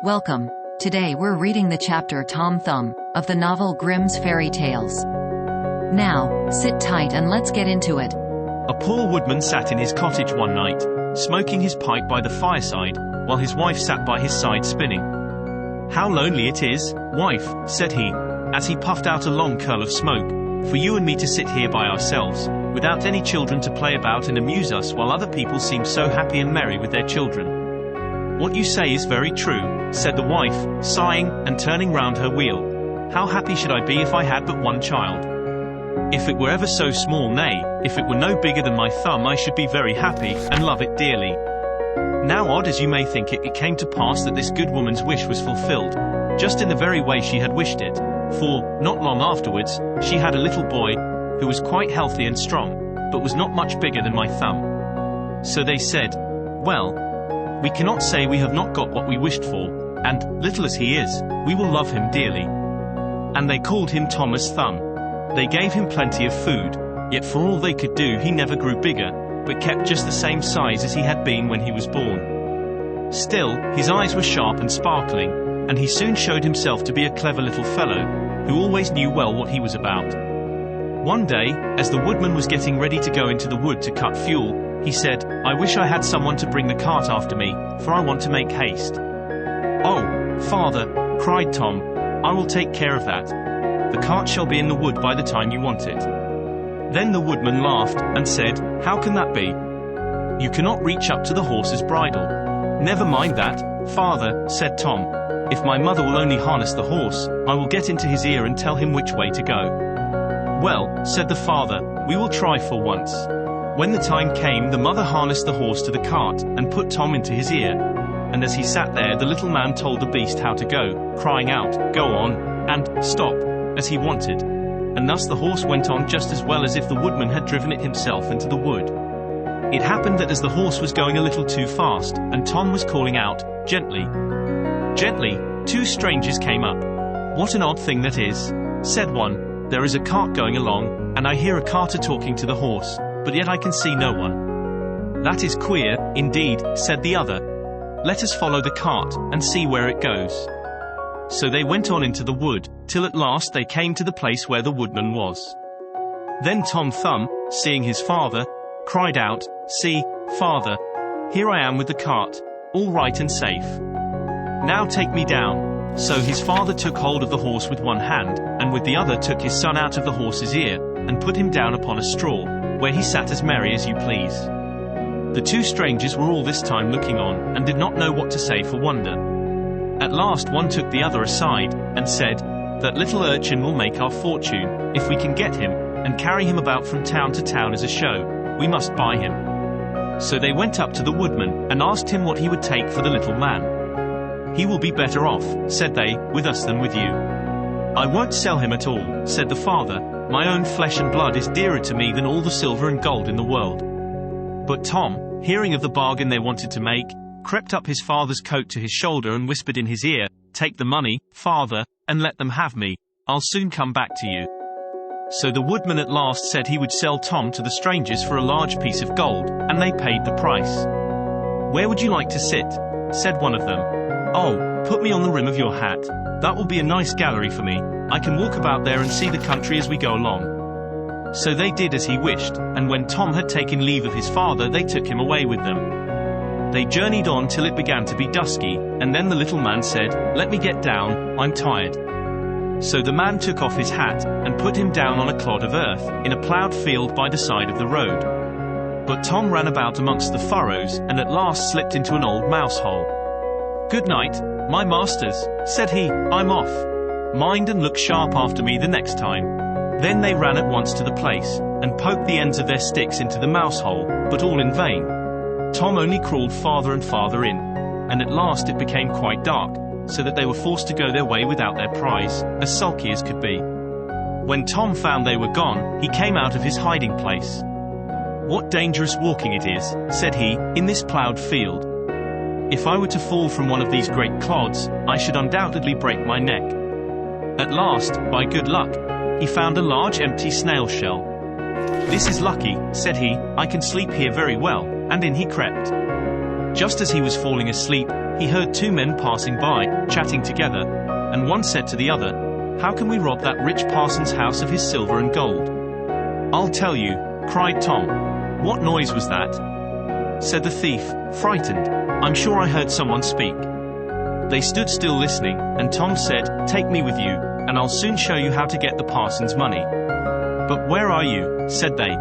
Welcome. Today we're reading the chapter Tom Thumb of the novel Grimm's Fairy Tales. Now, sit tight and let's get into it. A poor woodman sat in his cottage one night, smoking his pipe by the fireside, while his wife sat by his side spinning. "How lonely it is, wife," said he, as he puffed out a long curl of smoke, "for you and me to sit here by ourselves, without any children to play about and amuse us while other people seem so happy and merry with their children." "What you say is very true," said the wife, sighing, and turning round her wheel. "How happy should I be if I had but one child? If it were ever so small, nay, if it were no bigger than my thumb, I should be very happy, and love it dearly." Now, odd as you may think it, it came to pass that this good woman's wish was fulfilled, just in the very way she had wished it, for, not long afterwards, she had a little boy, who was quite healthy and strong, but was not much bigger than my thumb. So they said, "Well, we cannot say we have not got what we wished for, and, little as he is, we will love him dearly." And they called him Thomas Thumb. They gave him plenty of food, yet for all they could do he never grew bigger, but kept just the same size as he had been when he was born. Still, his eyes were sharp and sparkling, and he soon showed himself to be a clever little fellow, who always knew well what he was about. One day, as the woodman was getting ready to go into the wood to cut fuel, he said, "I wish I had someone to bring the cart after me, for I want to make haste." "Oh, father," cried Tom, "I will take care of that. The cart shall be in the wood by the time you want it." Then the woodman laughed, and said, "How can that be? You cannot reach up to the horse's bridle." "Never mind that, father," said Tom. "If my mother will only harness the horse, I will get into his ear and tell him which way to go." "Well," said the father, "we will try for once." When the time came, the mother harnessed the horse to the cart, and put Tom into his ear. And as he sat there, the little man told the beast how to go, crying out, "Go on," and "Stop," as he wanted. And thus the horse went on just as well as if the woodman had driven it himself into the wood. It happened that as the horse was going a little too fast, and Tom was calling out, "Gently, gently," two strangers came up. "What an odd thing that is," said one. "There is a cart going along, and I hear a carter talking to the horse, but yet I can see no one." "That is queer, indeed," said the other. "Let us follow the cart, and see where it goes." So they went on into the wood, till at last they came to the place where the woodman was. Then Tom Thumb, seeing his father, cried out, "See, father, here I am with the cart, all right and safe. Now take me down." So his father took hold of the horse with one hand, and with the other took his son out of the horse's ear, and put him down upon a straw, where he sat as merry as you please. The two strangers were all this time looking on, and did not know what to say for wonder. At last one took the other aside, and said, "That little urchin will make our fortune, if we can get him, and carry him about from town to town as a show. We must buy him." So they went up to the woodman, and asked him what he would take for the little man. "He will be better off," said they, "with us than with you." "I won't sell him at all," said the father. "My own flesh and blood is dearer to me than all the silver and gold in the world." But Tom, hearing of the bargain they wanted to make, crept up his father's coat to his shoulder and whispered in his ear, "Take the money, father, and let them have me. I'll soon come back to you." So the woodman at last said he would sell Tom to the strangers for a large piece of gold, and they paid the price. "Where would you like to sit?" said one of them. "Oh, put me on the rim of your hat. That will be a nice gallery for me. I can walk about there and see the country as we go along." So they did as he wished, and when Tom had taken leave of his father, they took him away with them. They journeyed on till it began to be dusky, and then the little man said, "Let me get down, I'm tired." So the man took off his hat, and put him down on a clod of earth, in a ploughed field by the side of the road. But Tom ran about amongst the furrows, and at last slipped into an old mouse hole. "Good night, my masters," said he, "I'm off. Mind and look sharp after me the next time." Then they ran at once to the place, and poked the ends of their sticks into the mouse hole, but all in vain. Tom only crawled farther and farther in, and at last it became quite dark, so that they were forced to go their way without their prize, as sulky as could be. When Tom found they were gone, he came out of his hiding place. "What dangerous walking it is," said he, "in this ploughed field. If I were to fall from one of these great clods, I should undoubtedly break my neck." At last, by good luck, he found a large empty snail shell. "This is lucky," said he, "I can sleep here very well," and in he crept. Just as he was falling asleep, he heard two men passing by, chatting together, and one said to the other, "How can we rob that rich parson's house of his silver and gold?" "I'll tell you," cried Tom. "What noise was that?" said the thief, frightened. "I'm sure I heard someone speak." They stood still listening, and Tom said, "Take me with you, and I'll soon show you how to get the parson's money." "But where are you?" said they.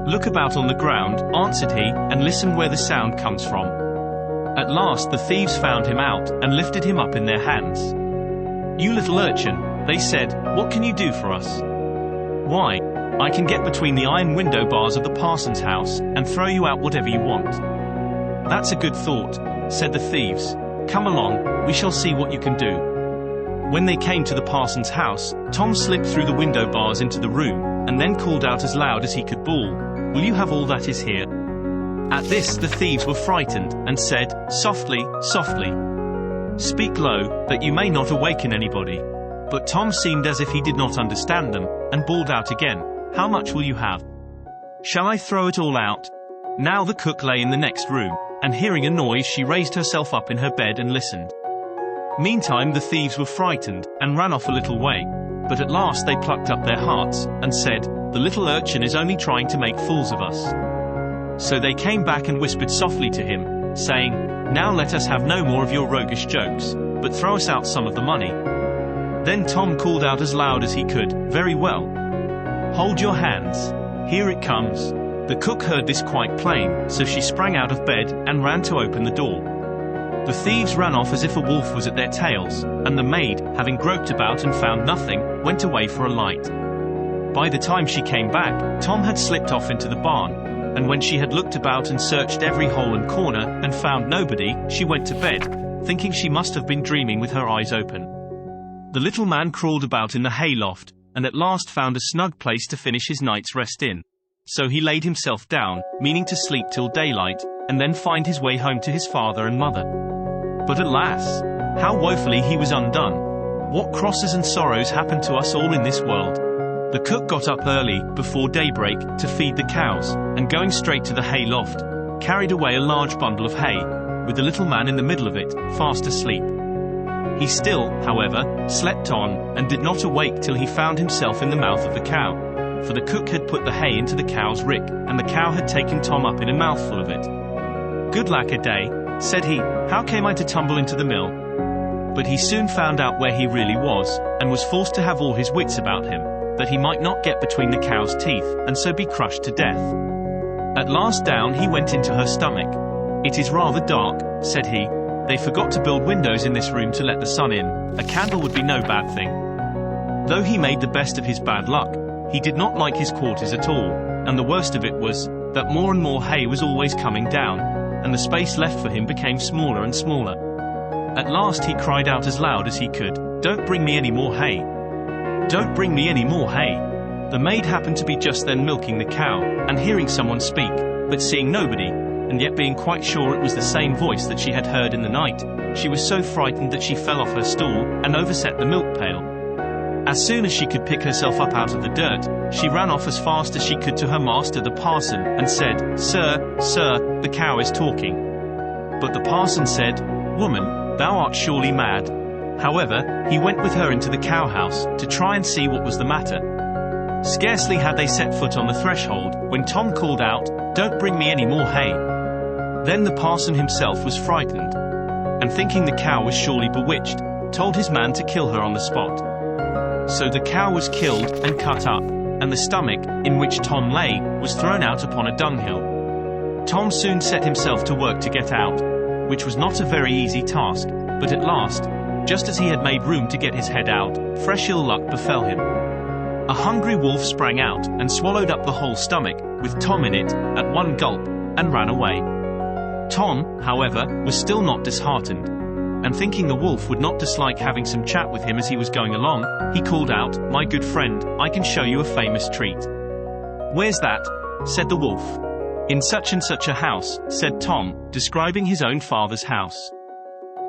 "Look about on the ground," answered he, "and listen where the sound comes from." At last the thieves found him out, and lifted him up in their hands. "You little urchin," they said, "what can you do for us?" "Why, I can get between the iron window bars of the parson's house, and throw you out whatever you want." "That's a good thought," said the thieves. "Come along, we shall see what you can do." When they came to the parson's house, Tom slipped through the window bars into the room, and then called out as loud as he could bawl, "Will you have all that is here?" At this the thieves were frightened, and said, "Softly, softly. Speak low, that you may not awaken anybody." But Tom seemed as if he did not understand them, and bawled out again, "How much will you have? Shall I throw it all out?" Now the cook lay in the next room, and hearing a noise she raised herself up in her bed and listened. Meantime the thieves were frightened, and ran off a little way, but at last they plucked up their hearts, and said, "The little urchin is only trying to make fools of us." So they came back and whispered softly to him, saying, "Now let us have no more of your roguish jokes, but throw us out some of the money." Then Tom called out as loud as he could, "Very well. Hold your hands. Here it comes." The cook heard this quite plain, so she sprang out of bed, and ran to open the door. The thieves ran off as if a wolf was at their tails, and the maid, having groped about and found nothing, went away for a light. By the time she came back, Tom had slipped off into the barn, and when she had looked about and searched every hole and corner, and found nobody, she went to bed, thinking she must have been dreaming with her eyes open. The little man crawled about in the hayloft, and at last found a snug place to finish his night's rest in. So he laid himself down, meaning to sleep till daylight, and then find his way home to his father and mother. But alas, how woefully he was undone! What crosses and sorrows happen to us all in this world! The cook got up early, before daybreak, to feed the cows, and going straight to the hay loft, carried away a large bundle of hay, with the little man in the middle of it, fast asleep. He still, however, slept on, and did not awake till he found himself in the mouth of the cow, for the cook had put the hay into the cow's rick, and the cow had taken Tom up in a mouthful of it. "Good lack a day," said he, "how came I to tumble into the mill?" But he soon found out where he really was, and was forced to have all his wits about him, that he might not get between the cow's teeth, and so be crushed to death. At last down he went into her stomach. "It is rather dark," said he. "They forgot to build windows in this room to let the sun in. A candle would be no bad thing." Though he made the best of his bad luck, he did not like his quarters at all, and the worst of it was, that more and more hay was always coming down, and the space left for him became smaller and smaller. At last he cried out as loud as he could, "Don't bring me any more hay! Don't bring me any more hay!" The maid happened to be just then milking the cow, and hearing someone speak, but seeing nobody, and yet being quite sure it was the same voice that she had heard in the night, she was so frightened that she fell off her stool, and overset the milk pail. As soon as she could pick herself up out of the dirt, she ran off as fast as she could to her master the parson, and said, "Sir, sir, the cow is talking." But the parson said, "Woman, thou art surely mad." However, he went with her into the cowhouse, to try and see what was the matter. Scarcely had they set foot on the threshold, when Tom called out, "Don't bring me any more hay." Then the parson himself was frightened, and thinking the cow was surely bewitched, told his man to kill her on the spot. So the cow was killed, and cut up, and the stomach, in which Tom lay, was thrown out upon a dunghill. Tom soon set himself to work to get out, which was not a very easy task, but at last, just as he had made room to get his head out, fresh ill luck befell him. A hungry wolf sprang out, and swallowed up the whole stomach, with Tom in it, at one gulp, and ran away. Tom, however, was still not disheartened, and thinking the wolf would not dislike having some chat with him as he was going along, he called out, "My good friend, I can show you a famous treat." "Where's that?" said the wolf. "In such and such a house," said Tom, describing his own father's house.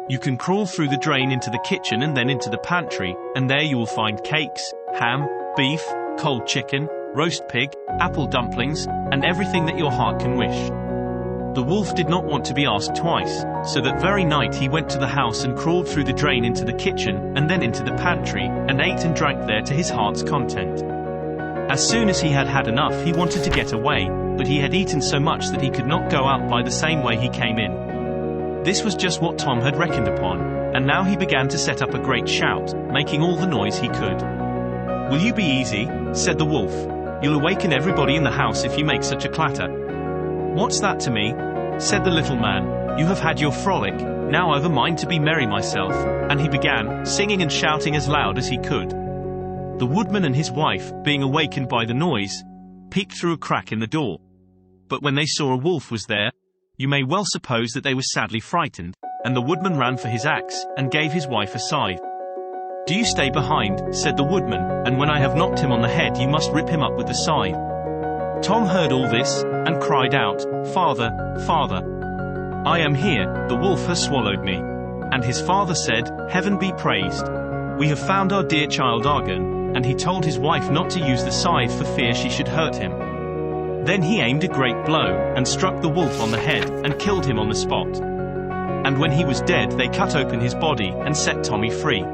"You can crawl through the drain into the kitchen and then into the pantry, and there you will find cakes, ham, beef, cold chicken, roast pig, apple dumplings, and everything that your heart can wish. The wolf did not want to be asked twice, so that very night he went to the house and crawled through the drain into the kitchen, and then into the pantry, and ate and drank there to his heart's content. As soon as he had had enough, he wanted to get away, but he had eaten so much that he could not go out by the same way he came in. This was just what Tom had reckoned upon, and now he began to set up a great shout, making all the noise he could. "Will you be easy?" said the wolf. "You'll awaken everybody in the house if you make such a clatter." "What's that to me?" said the little man. "You have had your frolic, now I've a mind to be merry myself," and he began, singing and shouting as loud as he could. The woodman and his wife, being awakened by the noise, peeked through a crack in the door. But when they saw a wolf was there, you may well suppose that they were sadly frightened, and the woodman ran for his axe, and gave his wife a scythe. "Do you stay behind," said the woodman, "and when I have knocked him on the head you must rip him up with the scythe." Tom heard all this, and cried out, "Father, Father! I am here, the wolf has swallowed me." And his father said, "Heaven be praised. We have found our dear child Argon," and he told his wife not to use the scythe for fear she should hurt him. Then he aimed a great blow, and struck the wolf on the head, and killed him on the spot. And when he was dead they cut open his body, and set Tommy free.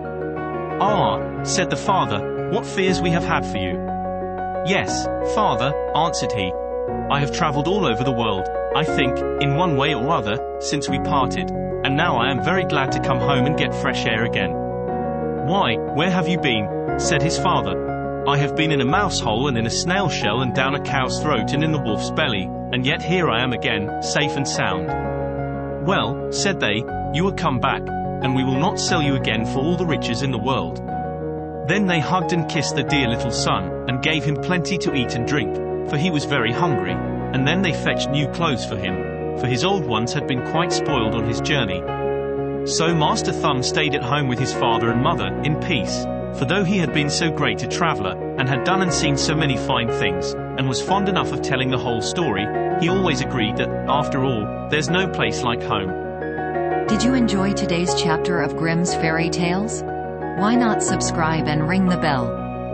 "Ah," said the father, "what fears we have had for you." "Yes, father," answered he. "I have travelled all over the world, I think, in one way or other, since we parted, and now I am very glad to come home and get fresh air again." "Why, where have you been?" said his father. "I have been in a mouse hole and in a snail shell and down a cow's throat and in the wolf's belly, and yet here I am again, safe and sound." "Well," said they, "you are come back, and we will not sell you again for all the riches in the world." Then they hugged and kissed the dear little son, and gave him plenty to eat and drink, for he was very hungry, and then they fetched new clothes for him, for his old ones had been quite spoiled on his journey. So Master Thumb stayed at home with his father and mother, in peace, for though he had been so great a traveller, and had done and seen so many fine things, and was fond enough of telling the whole story, he always agreed that, after all, there's no place like home. Did you enjoy today's chapter of Grimm's Fairy Tales? Why not subscribe and ring the bell?